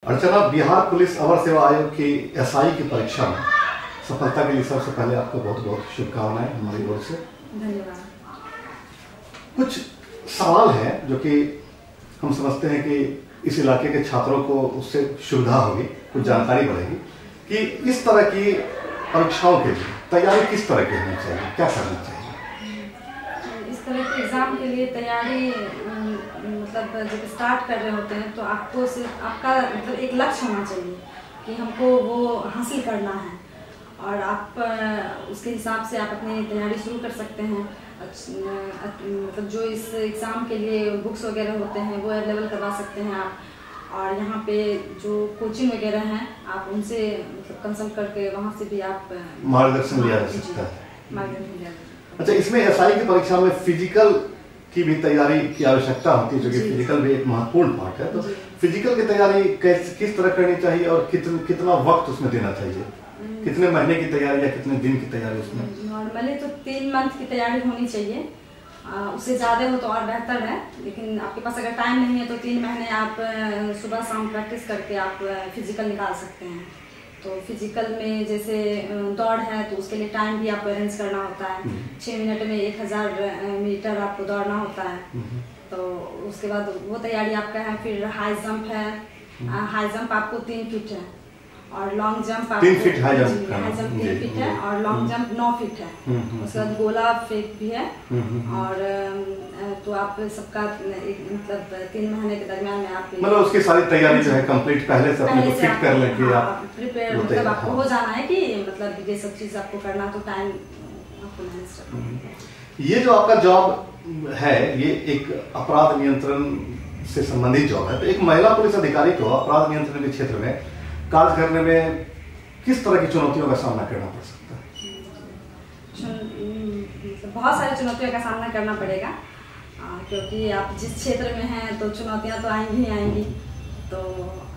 अर्चना, Bihar police अवर सेवा आयोग की एसआई की परीक्षा में सफलता के लिए सबसे पहले आपको बहुत बहुत शुभकामनाएं हमारी ओर से। धन्यवाद। कुछ सवाल हैं जो कि हम समझते हैं कि इस इलाके के छात्रों को उससे सुविधा होगी, कुछ जानकारी बढ़ेगी कि इस तरह की परीक्षाओं के लिए तैयारी किस तरह की होनी चाहिए, क्या करना चाहिए। इस तरह के एग्ज़ाम के लिए तैयारी मतलब जब स्टार्ट कर रहे होते हैं तो आपको सिर्फ आपका मतलब एक लक्ष्य होना चाहिए कि हमको वो हासिल करना है और आप उसके हिसाब से आप अपनी तैयारी शुरू कर सकते हैं। मतलब जो इस एग्ज़ाम के लिए बुक्स वगैरह होते हैं वो अवेलेबल करवा सकते हैं आप, और यहाँ पे जो कोचिंग वगैरह हैं आप उनसे मतलब कंसल्ट करके वहाँ से भी आप मार्गदर्शन लिया जा सकता है। मार्गदर्शन लिया जा सकता है। अच्छा, इसमें एसआई की परीक्षा में फिजिकल की भी तैयारी की आवश्यकता होती है, जो कि फिजिकल भी एक महत्वपूर्ण पार्ट है। तो फिजिकल की तैयारी किस तरह करनी चाहिए और कितना वक्त उसमें देना चाहिए, कितने महीने की तैयारी या कितने दिन की तैयारी उसमें? नॉर्मली तो 3 मंथ की तैयारी होनी चाहिए, उससे ज़्यादा हो तो और बेहतर है, लेकिन आपके पास अगर टाइम नहीं है तो 3 महीने आप सुबह शाम प्रैक्टिस करके आप फिजिकल निकाल सकते हैं। तो फिजिकल में जैसे दौड़ है तो उसके लिए टाइम भी आपको अरेंज करना होता है। 6 मिनट में 1000 मीटर आपको दौड़ना होता है। तो उसके बाद वो तैयारी आपका है। फिर हाई जंप है, हाई जंप आपको 3 फीट है और long jump 3 feet high jump 3 feet है और लॉन्ग जंप 9 फीट है। उसके बाद गोला फेंक भी है। और तो आप सबका मतलब 3 महीने के दरमियान में आप मतलब उसकी सारी तैयारी जो है कंप्लीट पहले से अपने को फिट कर लेंगे आप प्रिपेयर, मतलब आपको हो जाना है कि मतलब ये सब चीज़ आपको करना, तो टाइम आपको मैनेज करना। ये जो आपका जॉब है ये एक अपराध नियंत्रण से संबंधित जॉब है, तो एक महिला पुलिस अधिकारी को अपराध नियंत्रण के क्षेत्र में कार्य करने में किस तरह की चुनौतियों का सामना करना पड़ सकता है? बहुत सारी चुनौतियों का सामना करना पड़ेगा, क्योंकि आप जिस क्षेत्र में हैं तो चुनौतियां तो आएंगी ही आएंगी। तो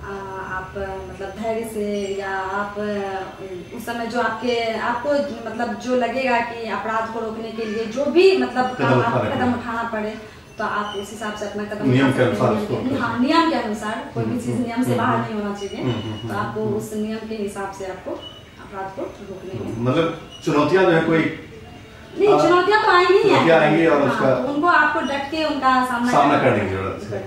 आप मतलब धैर्य से या आप उस समय जो आपको मतलब जो लगेगा कि अपराध को रोकने के लिए जो भी मतलब कदम उठाना पड़े तो आप उस हिसाब से अपना कदम नियम के अनुसार नियम के अनुसार कोई भी चीज़ नियम से बाहर नहीं होना चाहिए। तो आपको उस नियम के हिसाब से आपको अपराध को रोकने में मतलब चुनौतियां जो है कोई नहीं, चुनौतियां तो आएंगी और उसका तो उनको आपको डट के उनका सामना करने की जरूरत है।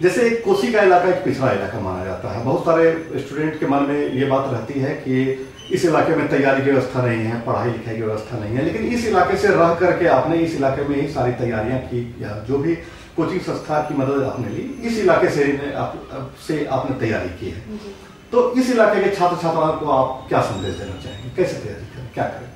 जैसे कोसी का इलाका एक पिछड़ा इलाका माना जाता है, बहुत सारे स्टूडेंट के मन में ये बात रहती है कि इस इलाके में तैयारी की व्यवस्था नहीं है, पढ़ाई लिखाई की व्यवस्था नहीं है, लेकिन इस इलाके से रह करके आपने इस इलाके में ही सारी तैयारियां की या जो भी कोचिंग संस्था की मदद आपने ली, इस इलाके से आपने तैयारी की है। तो इस इलाके के छात्र छात्राओं को आप क्या संदेश देना चाहेंगे, कैसे तैयारी करें, क्या करें?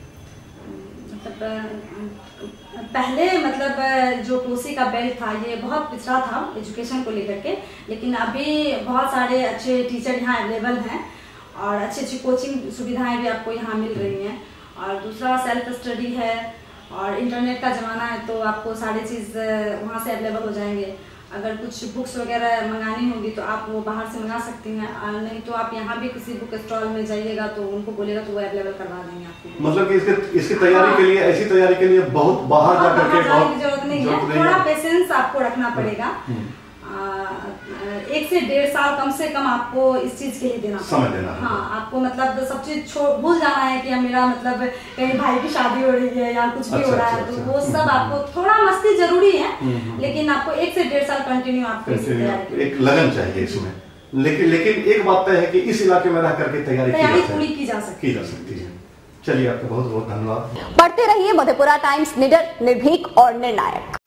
पहले मतलब जो कोसी का बेल्ट था ये बहुत पिछड़ा था एजुकेशन को लेकर के, लेकिन अभी बहुत सारे अच्छे टीचर यहाँ अवेलेबल हैं और अच्छी कोचिंग सुविधाएं भी आपको यहाँ मिल रही हैं। और दूसरा सेल्फ स्टडी है और इंटरनेट का ज़माना है, तो आपको सारी चीज़ वहाँ से अवेलेबल हो जाएंगे। अगर कुछ बुक्स वगैरह मंगानी होगी तो आप वो बाहर से मंगा सकती हैं, और नहीं तो आप यहाँ भी किसी बुक स्टॉल में जाइएगा तो उनको बोलेगा तो वो अवेलेबल करवा देंगे आपको। मतलब कि इसकी तैयारी के लिए, ऐसी तैयारी के लिए बहुत बाहर जाकर के जाने की जरूरत नहीं है, थोड़ा पेशेंस आपको रखना पड़ेगा। 1 से 1.5 साल कम से कम आपको इस चीज के लिए समय देना। हाँ, आपको मतलब सब चीज भूल जाना है कि मेरा मतलब कहीं भाई की शादी हो रही है या कुछ भी हो रहा है, तो वो सब आपको थोड़ा मस्ती जरूरी है, लेकिन आपको 1 से 1.5 साल कंटिन्यू आपको एक लगन चाहिए इसमें। लेकिन एक बात तय है कि इस इलाके में रह करके तैयारी पूरी की जा सकती है। चलिए, आपका बहुत बहुत धन्यवाद। पढ़ते रहिए मधेपुरा टाइम्स, निडर, निर्भीक और निर्णायक।